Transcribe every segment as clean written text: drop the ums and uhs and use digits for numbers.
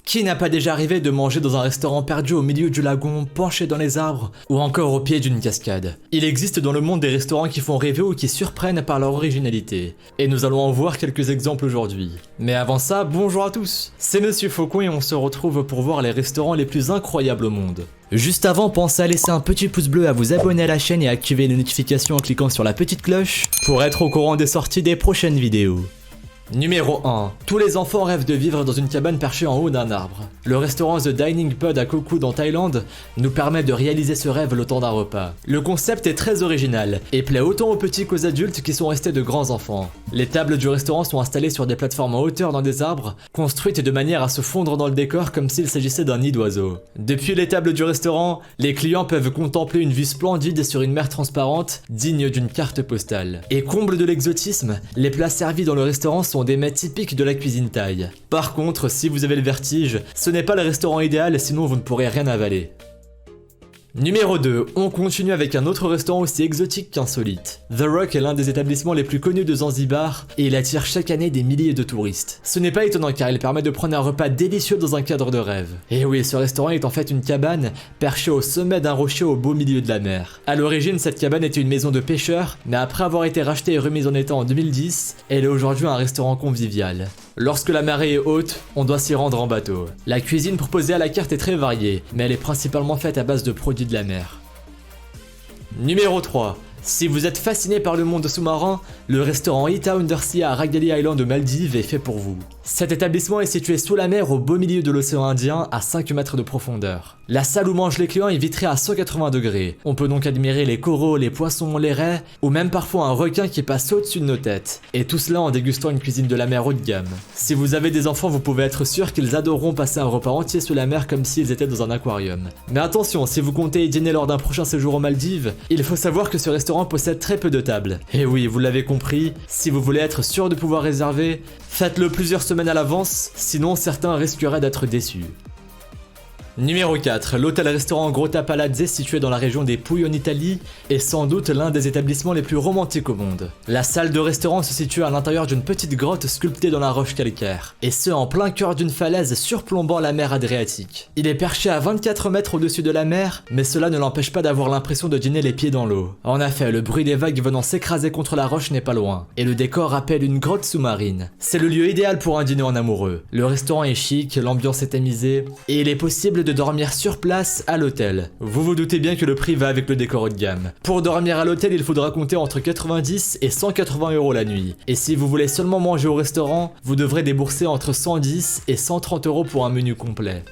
Qui n'a pas déjà rêvé de manger dans un restaurant perdu au milieu du lagon, penché dans les arbres, ou encore au pied d'une cascade? Il existe dans le monde des restaurants qui font rêver ou qui surprennent par leur originalité, et nous allons en voir quelques exemples aujourd'hui. Mais avant ça, bonjour à tous, c'est Monsieur Faucon et on se retrouve pour voir les restaurants les plus incroyables au monde. Juste avant, pensez à laisser un petit pouce bleu, à vous abonner à la chaîne et à activer les notifications en cliquant sur la petite cloche pour être au courant des sorties des prochaines vidéos. Numéro 1. Tous les enfants rêvent de vivre dans une cabane perchée en haut d'un arbre. Le restaurant The Dining Pod à Koh Kood en Thaïlande nous permet de réaliser ce rêve le temps d'un repas. Le concept est très original et plaît autant aux petits qu'aux adultes qui sont restés de grands enfants. Les tables du restaurant sont installées sur des plateformes en hauteur dans des arbres, construites de manière à se fondre dans le décor comme s'il s'agissait d'un nid d'oiseaux. Depuis les tables du restaurant, les clients peuvent contempler une vue splendide sur une mer transparente, digne d'une carte postale. Et comble de l'exotisme, les plats servis dans le restaurant sont des mets typiques de la cuisine thaï. Par contre, si vous avez le vertige, ce n'est pas le restaurant idéal, sinon vous ne pourrez rien avaler. Numéro 2, on continue avec un autre restaurant aussi exotique qu'insolite. The Rock est l'un des établissements les plus connus de Zanzibar et il attire chaque année des milliers de touristes. Ce n'est pas étonnant car il permet de prendre un repas délicieux dans un cadre de rêve. Et oui, ce restaurant est en fait une cabane perchée au sommet d'un rocher au beau milieu de la mer. A l'origine, cette cabane était une maison de pêcheurs, mais après avoir été rachetée et remise en état en 2010, elle est aujourd'hui un restaurant convivial. Lorsque la marée est haute, on doit s'y rendre en bateau. La cuisine proposée à la carte est très variée, mais elle est principalement faite à base de produits de la mer. Numéro 3. Si vous êtes fasciné par le monde sous-marin, le restaurant Ita Undersea à Ragali Island aux Maldives est fait pour vous. Cet établissement est situé sous la mer au beau milieu de l'océan Indien à 5 mètres de profondeur. La salle où mangent les clients est vitrée à 180 degrés. On peut donc admirer les coraux, les poissons, les raies, ou même parfois un requin qui passe au-dessus de nos têtes. Et tout cela en dégustant une cuisine de la mer haut de gamme. Si vous avez des enfants, vous pouvez être sûr qu'ils adoreront passer un repas entier sous la mer comme s'ils étaient dans un aquarium. Mais attention, si vous comptez y dîner lors d'un prochain séjour aux Maldives, il faut savoir que ce restaurant possède très peu de tables. Et oui, vous l'avez compris, si vous voulez être sûr de pouvoir réserver, faites-le plusieurs semaines à l'avance, sinon certains risqueraient d'être déçus. Numéro 4, l'hôtel-restaurant Grotta Palazze situé dans la région des Pouilles en Italie est sans doute l'un des établissements les plus romantiques au monde. La salle de restaurant se situe à l'intérieur d'une petite grotte sculptée dans la roche calcaire, et ce en plein cœur d'une falaise surplombant la mer Adriatique. Il est perché à 24 mètres au-dessus de la mer, mais cela ne l'empêche pas d'avoir l'impression de dîner les pieds dans l'eau. En effet, le bruit des vagues venant s'écraser contre la roche n'est pas loin, et le décor rappelle une grotte sous-marine. C'est le lieu idéal pour un dîner en amoureux. Le restaurant est chic, l'ambiance est tamisée, et il est possible de dormir sur place à l'hôtel. Vous vous doutez bien que le prix va avec le décor haut de gamme. Pour dormir à l'hôtel, il faudra compter entre 90 et 180 € la nuit. Et si vous voulez seulement manger au restaurant, vous devrez débourser entre 110 et 130 € pour un menu complet.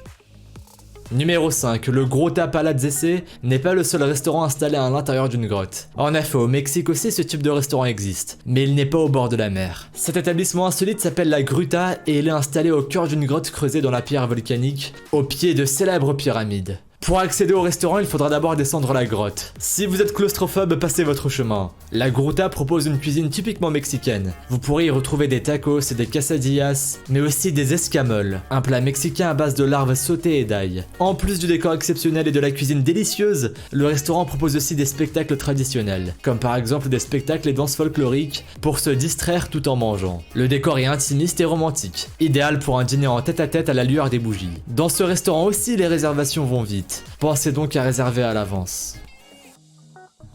Numéro 5, le Grotta Palazze n'est pas le seul restaurant installé à l'intérieur d'une grotte. En effet, au Mexique aussi ce type de restaurant existe, mais il n'est pas au bord de la mer. Cet établissement insolite s'appelle la Gruta et il est installé au cœur d'une grotte creusée dans la pierre volcanique, au pied de célèbres pyramides. Pour accéder au restaurant, il faudra d'abord descendre la grotte. Si vous êtes claustrophobe, passez votre chemin. La Gruta propose une cuisine typiquement mexicaine. Vous pourrez y retrouver des tacos et des quesadillas, mais aussi des escamoles, un plat mexicain à base de larves sautées et d'ail. En plus du décor exceptionnel et de la cuisine délicieuse, le restaurant propose aussi des spectacles traditionnels, comme par exemple des spectacles et danses folkloriques pour se distraire tout en mangeant. Le décor est intimiste et romantique, idéal pour un dîner en tête-à-tête à la lueur des bougies. Dans ce restaurant aussi, les réservations vont vite. Pensez donc à réserver à l'avance.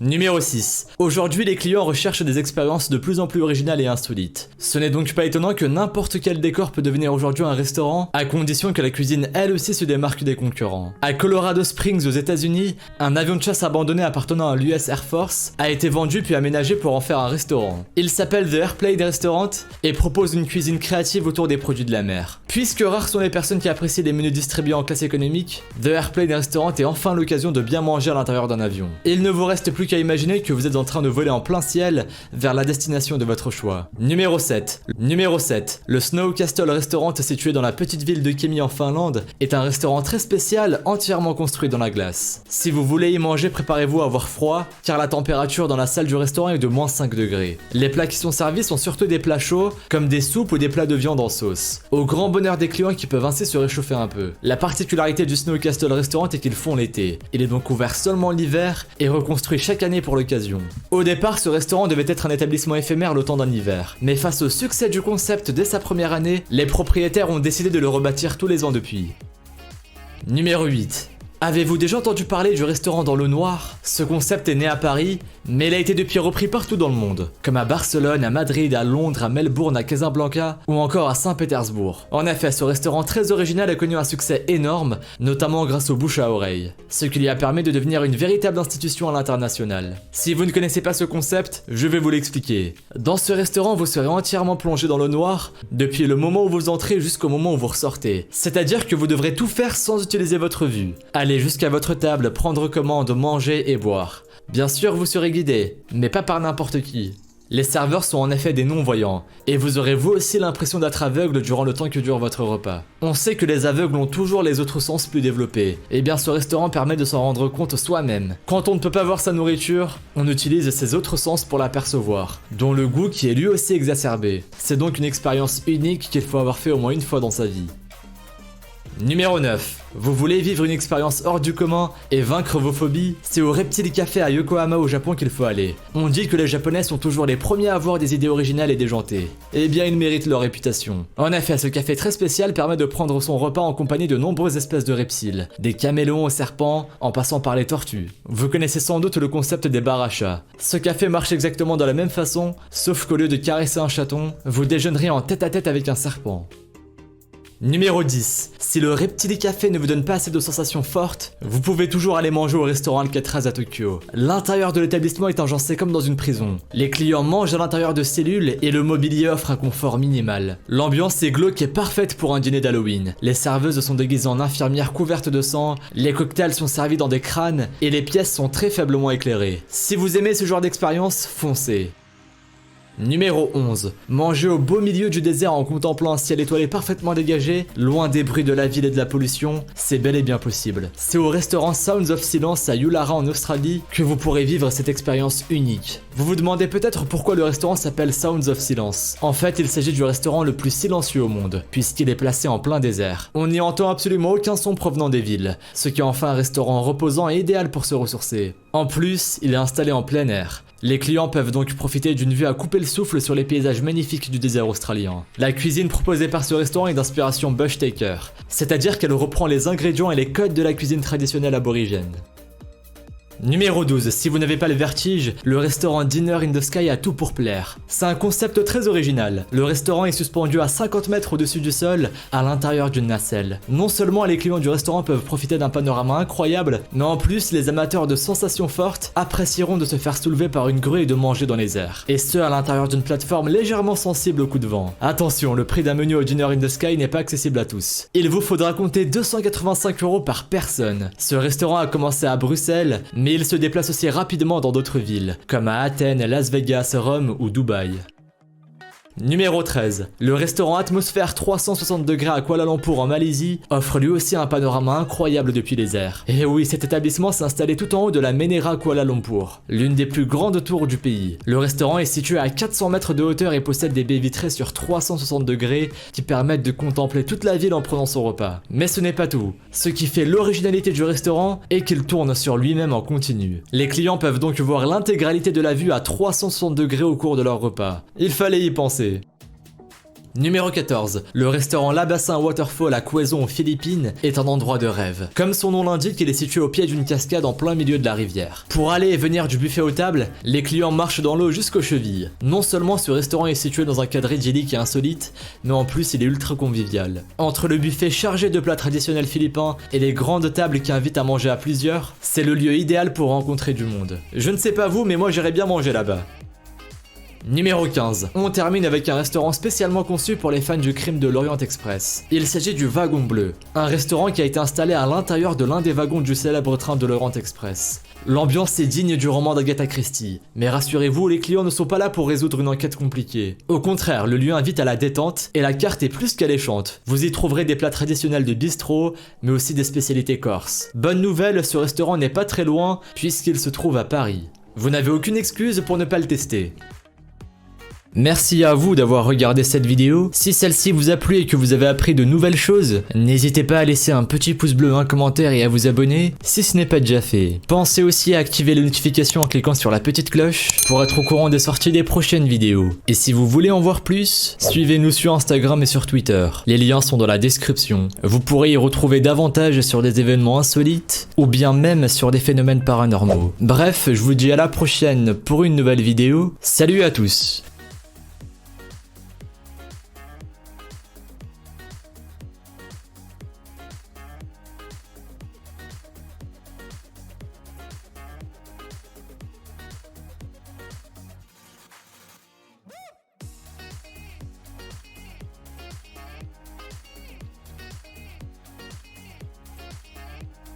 Numéro 6. Aujourd'hui, les clients recherchent des expériences de plus en plus originales et insolites. Ce n'est donc pas étonnant que n'importe quel décor peut devenir aujourd'hui un restaurant, à condition que la cuisine elle aussi se démarque des concurrents. À Colorado Springs aux États-Unis, un avion de chasse abandonné appartenant à l'US Air Force a été vendu puis aménagé pour en faire un restaurant. Il s'appelle The Airplane Restaurant et propose une cuisine créative autour des produits de la mer. Puisque rares sont les personnes qui apprécient les menus distribués en classe économique, The Airplane Restaurant est enfin l'occasion de bien manger à l'intérieur d'un avion. Il ne vous reste plus qu'à imaginer que vous êtes en train de voler en plein ciel vers la destination de votre choix. Numéro 7. Le Snow Castle Restaurant situé dans la petite ville de Kemi en Finlande est un restaurant très spécial entièrement construit dans la glace. Si vous voulez y manger, préparez-vous à avoir froid car la température dans la salle du restaurant est de moins 5 degrés. Les plats qui sont servis sont surtout des plats chauds comme des soupes ou des plats de viande en sauce. Au grand bonheur des clients qui peuvent ainsi se réchauffer un peu. La particularité du Snow Castle Restaurant est qu'ils font l'été. Il est donc ouvert seulement l'hiver et reconstruit chaque chaque année pour l'occasion. Au départ, ce restaurant devait être un établissement éphémère le temps d'un hiver, mais face au succès du concept dès sa première année, les propriétaires ont décidé de le rebâtir tous les ans depuis. Numéro 8. Avez-vous déjà entendu parler du restaurant dans l'eau noire? Ce concept est né à Paris, mais il a été depuis repris partout dans le monde, comme à Barcelone, à Madrid, à Londres, à Melbourne, à Casablanca ou encore à Saint-Pétersbourg. En effet, ce restaurant très original a connu un succès énorme, notamment grâce aux bouche à oreille, ce qui lui a permis de devenir une véritable institution à l'international. Si vous ne connaissez pas ce concept, je vais vous l'expliquer. Dans ce restaurant, vous serez entièrement plongé dans l'eau noire, depuis le moment où vous entrez jusqu'au moment où vous ressortez. C'est-à-dire que vous devrez tout faire sans utiliser votre vue. Allez jusqu'à votre table, prendre commande, manger et boire. Bien sûr, vous serez guidé, mais pas par n'importe qui. Les serveurs sont en effet des non-voyants, et vous aurez vous aussi l'impression d'être aveugle durant le temps que dure votre repas. On sait que les aveugles ont toujours les autres sens plus développés, et bien ce restaurant permet de s'en rendre compte soi-même. Quand on ne peut pas voir sa nourriture, on utilise ses autres sens pour l'apercevoir, dont le goût qui est lui aussi exacerbé. C'est donc une expérience unique qu'il faut avoir fait au moins une fois dans sa vie. Numéro 9. Vous voulez vivre une expérience hors du commun et vaincre vos phobies? C'est au Reptile Café à Yokohama au Japon qu'il faut aller. On dit que les Japonais sont toujours les premiers à avoir des idées originales et déjantées. Eh bien, ils méritent leur réputation. En effet, ce café très spécial permet de prendre son repas en compagnie de nombreuses espèces de reptiles, des caméléons aux serpents, en passant par les tortues. Vous connaissez sans doute le concept des bars à chats. Ce café marche exactement de la même façon, sauf qu'au lieu de caresser un chaton, vous déjeunerez en tête-à-tête avec un serpent. Numéro 10. Si le Reptile Café ne vous donne pas assez de sensations fortes, vous pouvez toujours aller manger au restaurant Alcatraz à Tokyo. L'intérieur de l'établissement est agencé comme dans une prison. Les clients mangent à l'intérieur de cellules et le mobilier offre un confort minimal. L'ambiance est glauque et parfaite pour un dîner d'Halloween. Les serveuses sont déguisées en infirmières couvertes de sang, les cocktails sont servis dans des crânes et les pièces sont très faiblement éclairées. Si vous aimez ce genre d'expérience, foncez. Numéro 11. Manger au beau milieu du désert en contemplant un ciel étoilé parfaitement dégagé, loin des bruits de la ville et de la pollution, c'est bel et bien possible. C'est au restaurant Sounds of Silence à Yulara en Australie que vous pourrez vivre cette expérience unique. Vous vous demandez peut-être pourquoi le restaurant s'appelle Sounds of Silence. En fait, il s'agit du restaurant le plus silencieux au monde, puisqu'il est placé en plein désert. On n'y entend absolument aucun son provenant des villes, ce qui en fait un restaurant reposant et idéal pour se ressourcer. En plus, il est installé en plein air. Les clients peuvent donc profiter d'une vue à couper le souffle sur les paysages magnifiques du désert australien. La cuisine proposée par ce restaurant est d'inspiration Bush Taker, c'est-à-dire qu'elle reprend les ingrédients et les codes de la cuisine traditionnelle aborigène. Numéro 12. Si vous n'avez pas le vertige, le restaurant Dinner in the Sky a tout pour plaire. C'est un concept très original. Le restaurant est suspendu à 50 mètres au-dessus du sol, à l'intérieur d'une nacelle. Non seulement les clients du restaurant peuvent profiter d'un panorama incroyable, mais en plus les amateurs de sensations fortes apprécieront de se faire soulever par une grue et de manger dans les airs. Et ce à l'intérieur d'une plateforme légèrement sensible au coup de vent. Attention, le prix d'un menu au Dinner in the Sky n'est pas accessible à tous. Il vous faudra compter 285 € par personne. Ce restaurant a commencé à Bruxelles, mais il se déplace aussi rapidement dans d'autres villes, comme à Athènes, Las Vegas, Rome ou Dubaï. Numéro 13. Le restaurant Atmosphère 360 degrés à Kuala Lumpur en Malaisie offre lui aussi un panorama incroyable depuis les airs. Et oui, cet établissement s'est installé tout en haut de la Menara Kuala Lumpur, l'une des plus grandes tours du pays. Le restaurant est situé à 400 mètres de hauteur et possède des baies vitrées sur 360 degrés qui permettent de contempler toute la ville en prenant son repas. Mais ce n'est pas tout. Ce qui fait l'originalité du restaurant est qu'il tourne sur lui-même en continu. Les clients peuvent donc voir l'intégralité de la vue à 360 degrés au cours de leur repas. Il fallait y penser. Numéro 14. Le restaurant Labassin Waterfall à Quezon aux Philippines est un endroit de rêve. Comme son nom l'indique, il est situé au pied d'une cascade en plein milieu de la rivière. Pour aller et venir du buffet aux tables, les clients marchent dans l'eau jusqu'aux chevilles. Non seulement ce restaurant est situé dans un cadre idyllique et insolite, mais en plus il est ultra convivial. Entre le buffet chargé de plats traditionnels philippins et les grandes tables qui invitent à manger à plusieurs, c'est le lieu idéal pour rencontrer du monde. Je ne sais pas vous, mais moi j'irais bien manger là-bas. Numéro 15. On termine avec un restaurant spécialement conçu pour les fans du crime de l'Orient Express. Il s'agit du Wagon Bleu, un restaurant qui a été installé à l'intérieur de l'un des wagons du célèbre train de l'Orient Express. L'ambiance est digne du roman d'Agatha Christie, mais rassurez-vous, les clients ne sont pas là pour résoudre une enquête compliquée. Au contraire, le lieu invite à la détente et la carte est plus qu'alléchante. Vous y trouverez des plats traditionnels de bistrot, mais aussi des spécialités corses. Bonne nouvelle, ce restaurant n'est pas très loin puisqu'il se trouve à Paris. Vous n'avez aucune excuse pour ne pas le tester. Merci à vous d'avoir regardé cette vidéo. Si celle-ci vous a plu et que vous avez appris de nouvelles choses, n'hésitez pas à laisser un petit pouce bleu, un commentaire et à vous abonner si ce n'est pas déjà fait. Pensez aussi à activer les notifications en cliquant sur la petite cloche pour être au courant des sorties des prochaines vidéos. Et si vous voulez en voir plus, suivez-nous sur Instagram et sur Twitter. Les liens sont dans la description. Vous pourrez y retrouver davantage sur des événements insolites ou bien même sur des phénomènes paranormaux. Bref, je vous dis à la prochaine pour une nouvelle vidéo. Salut à tous!